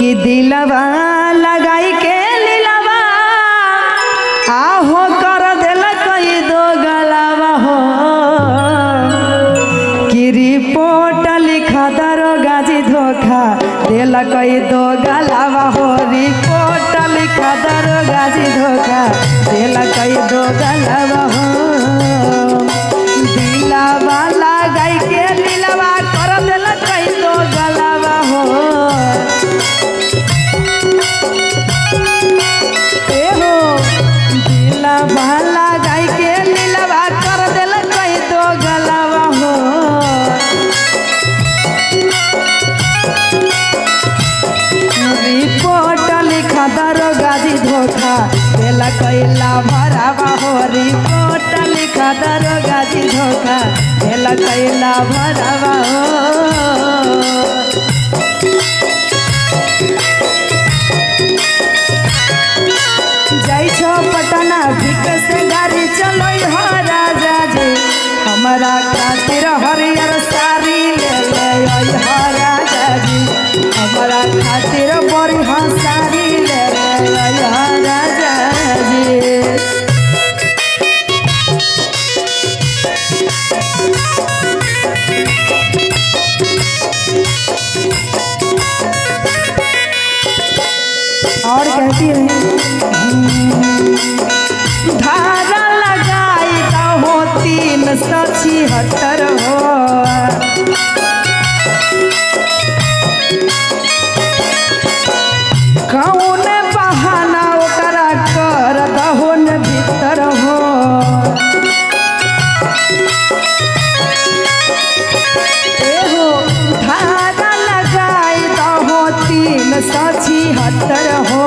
कि दिलवा लगाई के लीलवा आहो कर दिल कई दो गलावा हो कि रिपोर्ट लिखा दरोगा जी धोखा दिल कई दो गलावा हो रिपोर्ट लिखा दरोगा जी धोखा दिल कई दो गलावा हो दिलवा लगाई के लीलवा कर दिल कई दो गलावा हो भाला गाय के लीलवा कर दिल कई दो गलावा हो रिपोर्ट लिखा दरोगा जी धोखा दिल कैला भरावा हो रिपोर्ट लिखा दरोगा जी धोखा दिल कैला भरावा हो पटना भिक से गाड़ी चलो हो राजा जी हमारा खातिर हरियर साड़ी ले ले हो राजा जी हमारा खातिर बढ़िया साड़ी ले ले हो राजा जी और कहती है धारा लगाई हो 376 हो कौन बहाना ओकरा कर दहोन भीतर हो धारा लगाई हो 376 हो